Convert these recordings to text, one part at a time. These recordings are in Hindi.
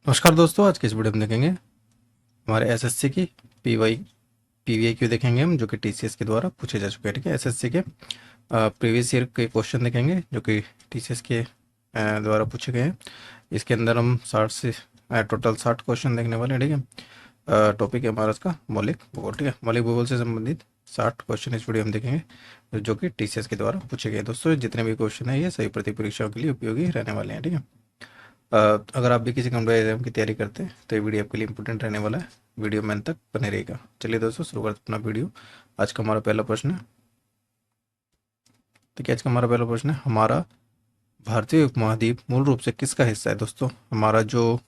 नमस्कार दोस्तों, आज के इस वीडियो में देखेंगे हमारे एसएससी की पीवाई पीवीआई क्यू देखेंगे हम, जो कि टीसीएस के द्वारा पूछे जा चुके हैं। ठीक है, एसएससी के प्रीवियस ईयर के क्वेश्चन देखेंगे जो कि टीसीएस के द्वारा पूछे गए हैं। इसके अंदर हम 60 से टोटल 60 क्वेश्चन देखने वाले हैं। ठीक है, टॉपिक है हमारा इसका मौलिक भूगोल। ठीक है, मौलिक भूगोल से संबंधित 60 क्वेश्चन इस वीडियो में देखेंगे जो कि टीसीएस के द्वारा पूछे गए हैं। दोस्तों, जितने भी क्वेश्चन है ये सभी प्रति परीक्षाओं के लिए उपयोगी रहने वाले हैं। ठीक है, अगर आप भी किसी कॉम्पिटेटिव एग्जाम की तैयारी करते हैं तो ये वीडियो आपके लिए इंपॉर्टेंट रहने वाला है। वीडियो में अंत तक बने रहेगा। चलिए दोस्तों, शुरू करते हैं अपना वीडियो। आज का हमारा पहला प्रश्न है। तो क्या आज का हमारा पहला प्रश्न है, हमारा भारतीय उपमहाद्वीप मूल रूप से किसका हिस्सा है। दोस्तों, हमारा जो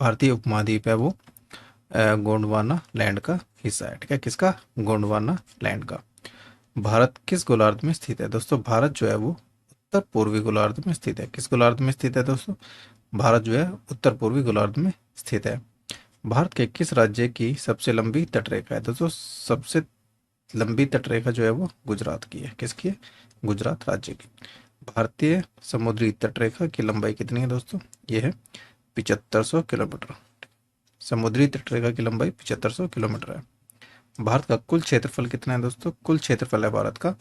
भारतीय उपमहाद्वीप है वो गोंडवाना लैंड का हिस्सा है। ठीक है, किसका? गोंडवाना लैंड का। भारत किस गोलार्ध में स्थित है। दोस्तों, भारत जो है वो उत्तर पूर्वी गोलार्ध में स्थित है। किस गोलार्ध में स्थित है दोस्तों? भारत जो है उत्तर पूर्वी गोलार्ध में स्थित है। भारत के किस राज्य की सबसे लंबी तटरेखा है। दोस्तों, सबसे लंबी तटरेखा जो है वो गुजरात की है। किसकी है? गुजरात राज्य की। भारतीय समुद्री तटरेखा की लंबाई कितनी है दोस्तों? ये है 7500 किलोमीटर। समुद्री तटरेखा की लंबाई 7500 किलोमीटर है। भारत का कुल क्षेत्रफल कितना है दोस्तों? कुल क्षेत्रफल है भारत का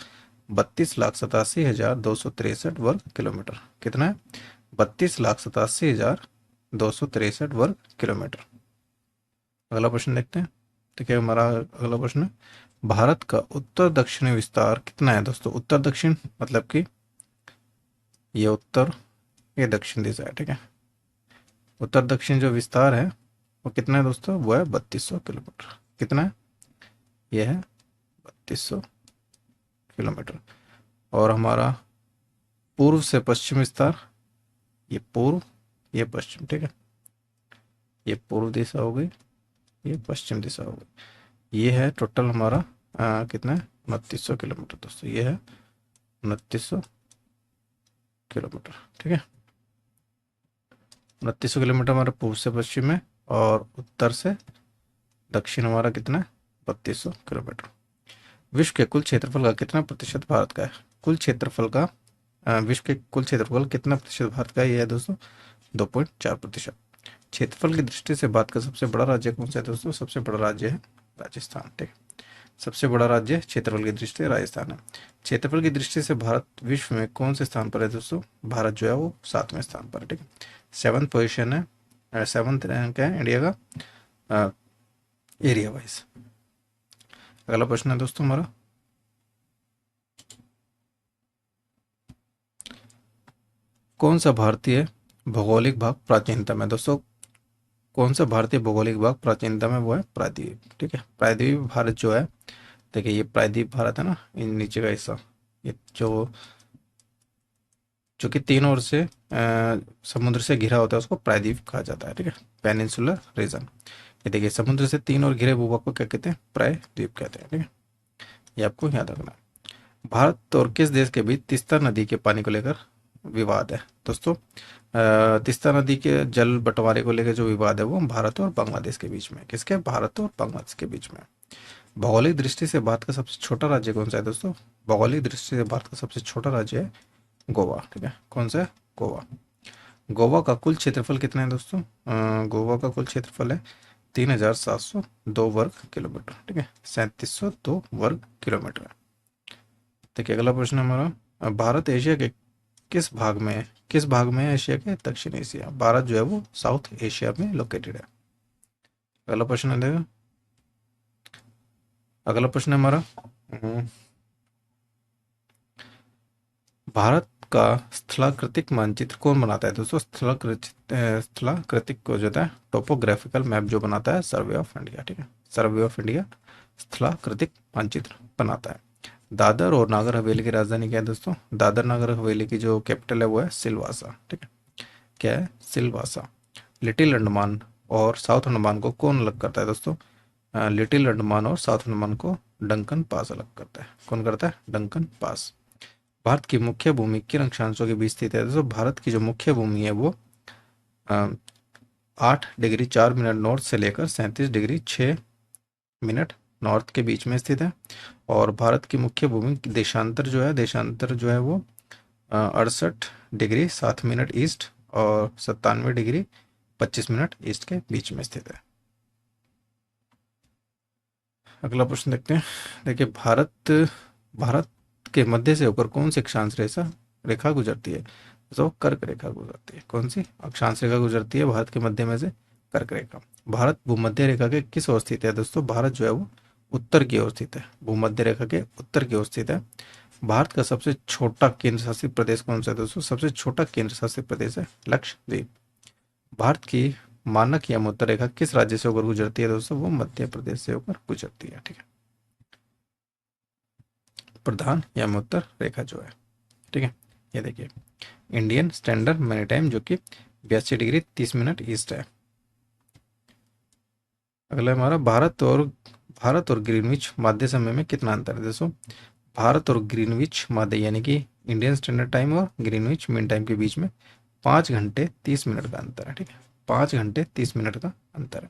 32,87,263 वर्ग किलोमीटर। कितना है? 32,87,263 वर्ग किलोमीटर। अगला प्रश्न देखते हैं। तो क्या हमारा अगला प्रश्न है, भारत का उत्तर दक्षिणी विस्तार कितना है दोस्तों? उत्तर दक्षिण मतलब कि ये उत्तर, ये दक्षिण दिशा है। ठीक है, उत्तर दक्षिण जो विस्तार है वो कितना है दोस्तों? वो है 3200 किलोमीटर। कितना है? ये है 3200 किलोमीटर। और हमारा पूर्व से पश्चिम विस्तार, ये पूर्व, ये पश्चिम। ठीक है, ये पूर्व दिशा हो गई, ये पश्चिम दिशा हो गई। ये है टोटल हमारा कितना है? 2900 किलोमीटर। दोस्तों, ये है 2900 किलोमीटर। ठीक है, 2900 किलोमीटर हमारा पूर्व से पश्चिम है और उत्तर से दक्षिण हमारा कितना है? 3200 किलोमीटर। विश्व के कुल क्षेत्रफल का कितना प्रतिशत भारत का है। कुल क्षेत्रफल का विश्व के कुल क्षेत्रफल कितना प्रतिशत भारत का है? ये है दोस्तों 2.4%। क्षेत्रफल की दृष्टि से भारत का सबसे बड़ा राज्य कौन सा है दोस्तों? सबसे बड़ा राज्य है राजस्थान। ठीक है, सबसे बड़ा राज्य क्षेत्रफल की दृष्टि से राजस्थान है। क्षेत्रफल की दृष्टि से भारत विश्व में कौन से स्थान पर है दोस्तों? भारत जो है वो 7वें स्थान पर है। ठीक है, 7th पोजिशन है, 7th रैंक है इंडिया का एरिया वाइज। अगला प्रश्न है दोस्तों हमारा, कौन सा भारतीय भौगोलिक भाग प्राचीनतम है। दोस्तों, कौन सा भारतीय भौगोलिक भाग प्राचीनतम है? वो है प्रायद्वीप। ठीक है, प्रायद्वीप भारत जो है, देखिए ये प्रायद्वीप भारत है ना, इन नीचे का हिस्सा, ये जो कि तीन ओर से समुद्र से घिरा होता है उसको प्रायद्वीप कहा जाता है। ठीक है, पेनिनसुलर रीजन। ये देखिए समुद्र से तीन ओर घिरे भूभाग को क्या कहते हैं? प्रायद्वीप कहते हैं। ठीक है, ये आपको याद रखना है। भारत और किस देश के बीच तीस्ता नदी के पानी को लेकर विवाद है। दोस्तों, तीस्ता नदी के जल बंटवारे को लेकर जो विवाद है वो भारत और बांग्लादेश के बीच में। किसके? भारत और बांग्लादेश के बीच में। भौगोलिक दृष्टि से भारत का सबसे छोटा राज्य कौन सा है दोस्तों? भौगोलिक दृष्टि से भारत का सबसे छोटा राज्य है गोवा। ठीक है, कौन सा है? गोवा। गोवा का कुल क्षेत्रफल कितना है दोस्तों? गोवा का कुल क्षेत्रफल है 3702 वर्ग किलोमीटर। ठीक है, 3702 वर्ग किलोमीटर है। देखिए अगला प्रश्न हमारा, भारत एशिया के किस भाग में है? किस भाग में है एशिया के? दक्षिण एशिया। भारत जो है वो साउथ एशिया में लोकेटेड है। अगला प्रश्न है देखो, अगला प्रश्न है हमारा, भारत का स्थलाकृतिक मानचित्र कौन बनाता है दोस्तों? स्थलाकृतिक को जो होता है टोपोग्राफिकल मैप जो बनाता है सर्वे ऑफ इंडिया। ठीक है, सर्वे ऑफ इंडिया स्थलाकृतिक मानचित्र बनाता है। दादर और नागर हवेली की राजधानी क्या है दोस्तों? दादर नागर हवेली की जो कैपिटल है वो है सिलवासा। ठीक है, क्या है? सिलवासा। लिटिल अंडमान और साउथ अंडमान को कौन अलग करता है दोस्तों? लिटिल अंडमान और साउथ अंडमान को डंकन पास अलग करता है। कौन करता है? Duncan pass. भारत की मुख्य भूमि किन अक्षांशों के बीच स्थित है दोस्तों? भारत की जो मुख्य भूमि है वो 8 डिग्री 4 मिनट नॉर्थ से लेकर 37 डिग्री 6 मिनट नॉर्थ के बीच में स्थित है। और भारत की मुख्य भूमि देशांतर जो है वो 68 डिग्री 7 मिनट ईस्ट और 97 डिग्री 25 मिनट ईस्ट के बीच में स्थित है। अगला प्रश्न देखते हैं। देखिए, भारत भारत के मध्य से होकर कौन सी अक्षांश रेखा रेखा गुजरती है? तो कर्क रेखा गुजरती है। कौन सी अक्षांश रेखा गुजरती है भारत के मध्य में से? कर्क रेखा। भारत भूमध्य रेखा के किस ओर स्थित है दोस्तों? भारत जो है वो उत्तर की ओर स्थित है, भूमध्य रेखा के उत्तर की ओर स्थित है। भारत का सबसे छोटा केंद्र शासित प्रदेश कौन सा है दोस्तों? सबसे छोटा केंद्र शासित प्रदेश है लक्षद्वीप। भारत की मानक यम उत्तर रेखा किस राज्य से होकर गुजरती है दोस्तों? वो मध्य प्रदेश से होकर गुजरती है। ठीक है, प्रधान यम उत्तर रेखा जो है। ठीक है, ये देखिए इंडियन स्टैंडर्ड मैरीटाइम जो कि 82 डिग्री 30 मिनट ईस्ट है। अगला हमारा भारत और ग्रीनविच माध्य समय में कितना अंतर है दोस्तों? भारत और ग्रीनविच माध्य यानी कि इंडियन स्टैंडर्ड टाइम और ग्रीनविच मीन टाइम के बीच में 5 घंटे 30 मिनट का अंतर है। ठीक है, 5 घंटे 30 मिनट का अंतर है।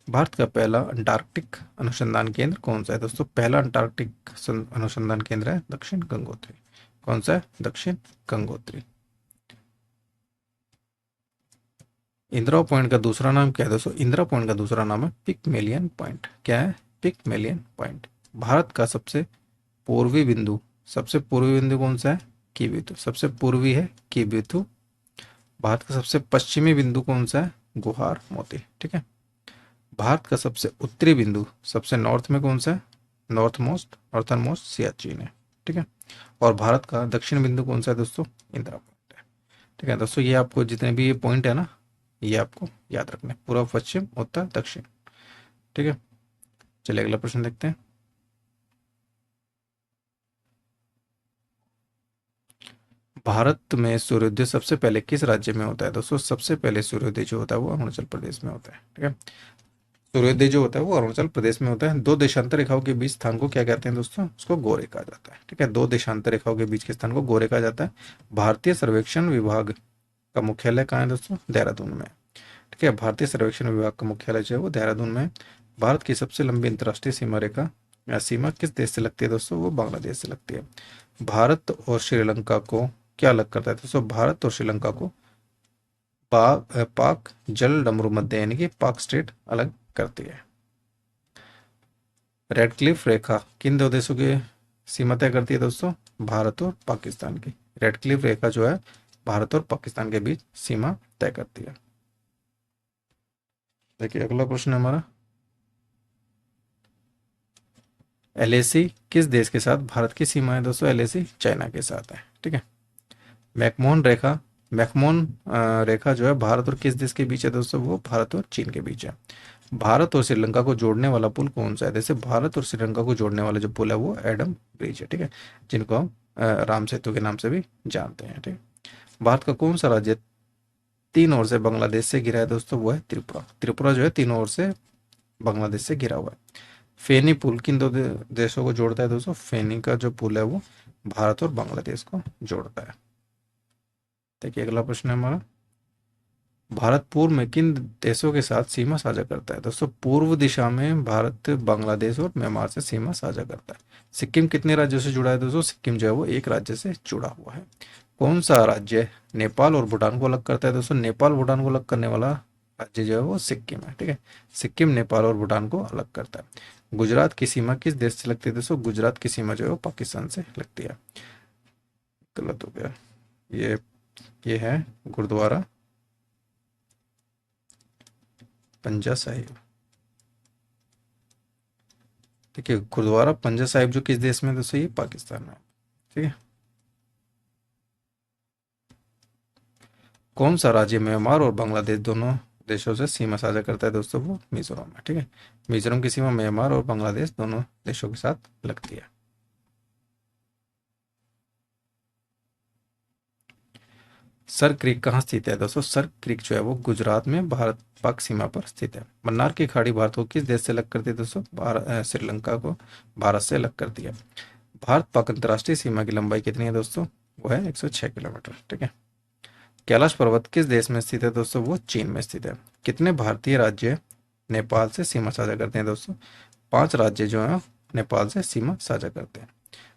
भारत का पहला अंटार्कटिक अनुसंधान केंद्र कौन सा है दोस्तों? पहला अंटार्कटिक अनुसंधान केंद्र है दक्षिण गंगोत्री। कौन सा है? दक्षिण गंगोत्री। इंदिरा पॉइंट का दूसरा नाम क्या है दोस्तों? इंदिरा पॉइंट का दूसरा नाम है पिकमेलियन पॉइंट। क्या है? पिकमेलियन पॉइंट। भारत का सबसे पूर्वी बिंदु कौन सा है? कीबिथु। सबसे पूर्वी है कीबिथु। भारत का सबसे पश्चिमी बिंदु कौन सा है? गुहार मोती। ठीक है, भारत का सबसे उत्तरी बिंदु सबसे नॉर्थ में कौन सा है? नॉर्थन मोस्ट सियाचिन है। ठीक है, और भारत का दक्षिण बिंदु कौन सा है दोस्तों? इंदिरा पॉइंट है। ठीक है दोस्तों, ये आपको जितने भी ये पॉइंट है ना, ये आपको याद रखना है, पूर्व पश्चिम उत्तर दक्षिण। ठीक है, चलिए अगला प्रश्न देखते हैं। भारत में सूर्योदय सबसे पहले किस राज्य में होता है दोस्तों? सबसे पहले सूर्योदय जो होता है वो अरुणाचल प्रदेश में होता है। ठीक है, सूर्योदय जो होता है वो अरुणाचल प्रदेश में होता है। दो देशांतर रेखाओं के बीच स्थान को क्या कहते हैं दोस्तों? उसको गोरे कहा जाता है। ठीक है, दो देशांतर रेखाओं के बीच के स्थान को गोरे कहा जाता है। भारतीय सर्वेक्षण विभाग का मुख्यालय कहाँ है दोस्तों? देहरादून में। ठीक है, भारतीय सर्वेक्षण विभाग का मुख्यालय जो है वो देहरादून में। भारत की सबसे लंबी अंतर्राष्ट्रीय सीमा रेखा या सीमा किस देश से लगती है दोस्तों? वो बांग्लादेश से लगती है। भारत और श्रीलंका को क्या अलग करता है दोस्तों? भारत और श्रीलंका को पाक जल डमरू मध्य यानी कि पाक स्टेट अलग करती है। रेड क्लिफ रेखा किन दो देशों की सीमा तय करती है दोस्तों? भारत और पाकिस्तान की। रेड क्लिफ रेखा जो है भारत और पाकिस्तान के बीच सीमा तय करती है। देखिए अगला प्रश्न है हमारा, एलएसी किस देश के साथ भारत की सीमा है दोस्तों? एलएसी चाइना के साथ है। ठीक है, मैकमोहन रेखा मैकमोहन रेखा जो है भारत और किस देश के बीच है दोस्तों? वो भारत और चीन के बीच है। भारत और श्रीलंका को जोड़ने वाला पुल कौन सा है? जैसे भारत और श्रीलंका को जोड़ने वाला जो पुल है वो एडम ब्रिज है। ठीक है, जिनको हम राम सेतु के नाम से भी जानते हैं। ठीक है, भारत का कौन सा राज्य तीन ओर से बांग्लादेश से घिरा है दोस्तों? वो है त्रिपुरा। त्रिपुरा जो है तीनों ओर से बांग्लादेश से घिरा हुआ है। फेनी पुल किन दो देशों को जोड़ता है दोस्तों? फेनी का जो पुल है वो भारत और बांग्लादेश को जोड़ता है। देखिए अगला प्रश्न है हमारा, भारत पूर्व में किन देशों के साथ सीमा साझा करता है दोस्तों? पूर्व दिशा में भारत बांग्लादेश और म्यांमार से सीमा साझा करता है। सिक्किम कितने राज्यों से जुड़ा है दोस्तों? सिक्किम जो है वो एक राज्य से जुड़ा हुआ है। कौन सा राज्य नेपाल और भूटान को अलग करता है दोस्तों? नेपाल भूटान को अलग करने वाला राज्य जो है वो सिक्किम है। ठीक है, सिक्किम नेपाल और भूटान को अलग करता है। गुजरात की सीमा किस देश से लगती है दोस्तों? गुजरात की सीमा जो है वो पाकिस्तान से लगती है। गलत हो गया, ये है गुरुद्वारा पंजा साहिब। ठीक है, गुरुद्वारा पंजा साहिब जो किस देश में है दोस्तों? ये पाकिस्तान में। ठीक है, कौन सा राज्य म्यांमार और बांग्लादेश दोनों देशों से सीमा साझा करता है दोस्तों? वो मिजोरम है। ठीक है, मिजोरम की सीमा म्यांमार और बांग्लादेश दोनों देशों के साथ लगती है। सर क्रीक कहाँ स्थित है दोस्तों? सर क्रीक जो है वो गुजरात में भारत पाक सीमा पर स्थित है। मन्नार की खाड़ी भारत को किस देश से अलग करती है दोस्तों? श्रीलंका को भारत से अलग करती है। भारत पाक अंतर्राष्ट्रीय सीमा की लंबाई कितनी है दोस्तों? वो है 106 किलोमीटर। ठीक है, कैलाश पर्वत किस देश में स्थित है दोस्तों? वो चीन में स्थित है। कितने भारतीय राज्य नेपाल से सीमा साझा करते हैं दोस्तों? 5 राज्य जो है नेपाल से सीमा साझा करते हैं।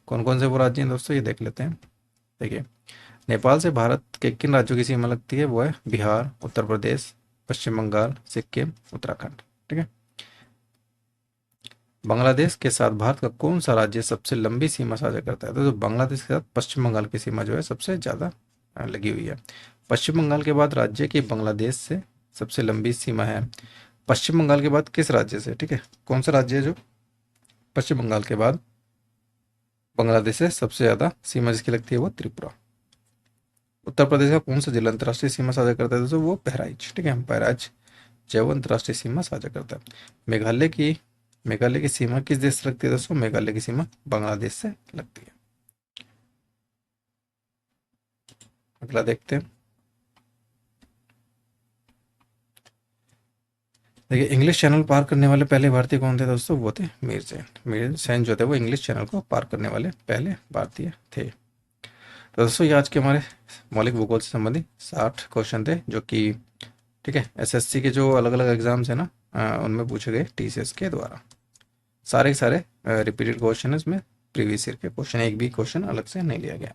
कौन कौन से वो राज्य हैं दोस्तों? ये देख लेते हैं। देखिए, नेपाल से भारत के किन राज्यों की सीमा लगती है? वो है बिहार, उत्तर प्रदेश, पश्चिम बंगाल, सिक्किम, उत्तराखंड। ठीक है। बांग्लादेश के साथ भारत का कौन सा राज्य सबसे लंबी सीमा साझा करता है? तो जो बांग्लादेश के साथ पश्चिम बंगाल की सीमा जो है सबसे ज़्यादा लगी हुई है। पश्चिम बंगाल के बाद राज्य की बांग्लादेश से सबसे लंबी सीमा है। पश्चिम बंगाल के बाद किस राज्य से? ठीक है, कौन सा राज्य है जो पश्चिम बंगाल के बाद बांग्लादेश से सबसे ज़्यादा सीमा जिसकी लगती है? वो त्रिपुरा। उत्तर प्रदेश का कौन सा जिला अंतर्राष्ट्रीय सीमा साझा करता है? दोस्तों वो बहराइच। ठीक है, बहराइच जो है वो अंतर्राष्ट्रीय सीमा साझा करता है। मेघालय की सीमा किस देश से लगती है? दोस्तों मेघालय की सीमा बांग्लादेश से लगती है। अगला देखते हैं। देखिए, इंग्लिश चैनल पार करने वाले पहले भारतीय कौन थे? दोस्तों वो थे मीर सेन। मीर सेन जो थे वो इंग्लिश चैनल को पार करने वाले पहले भारतीय थे। तो दोस्तों ये आज के हमारे मौलिक भूगोल से संबंधित 60 क्वेश्चन थे, जो कि ठीक है एसएससी के जो अलग अलग एग्जाम्स है ना, उनमें पूछे गए टीसीएस के द्वारा। सारे के सारे रिपीटेड क्वेश्चन है इसमें, प्रीवियस ईयर के क्वेश्चन, एक भी क्वेश्चन अलग से नहीं लिया गया।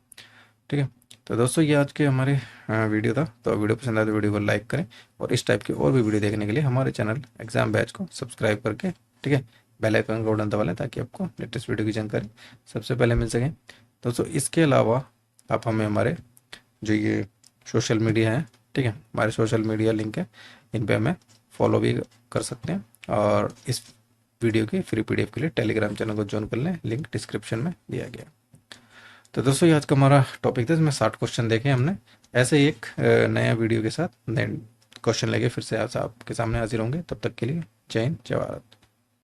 ठीक है। तो दोस्तों ये आज के हमारे वीडियो था। तो वीडियो पसंद आए तो वीडियो को लाइक करें, और इस टाइप की और भी वीडियो देखने के लिए हमारे चैनल एग्जाम बैच को सब्सक्राइब करके ठीक है बेल आइकन को बटन दबा लें, ताकि आपको लेटेस्ट वीडियो की जानकारी सबसे पहले मिल सके। दोस्तों इसके अलावा आप हमें हमारे जो ये सोशल मीडिया है, ठीक है, हमारे सोशल मीडिया लिंक है, इन पे हमें फॉलो भी कर सकते हैं। और इस वीडियो की फ्री पीडीएफ के लिए टेलीग्राम चैनल को ज्वाइन कर लें, लिंक डिस्क्रिप्शन में दिया गया। तो दोस्तों ये आज का हमारा टॉपिक था, इसमें 60 क्वेश्चन देखे हमने। ऐसे ही एक नया वीडियो के साथ नए क्वेश्चन लेके फिर से आज आपके सामने हाजिर होंगे। तब तक के लिए जय हिंद, जय भारत।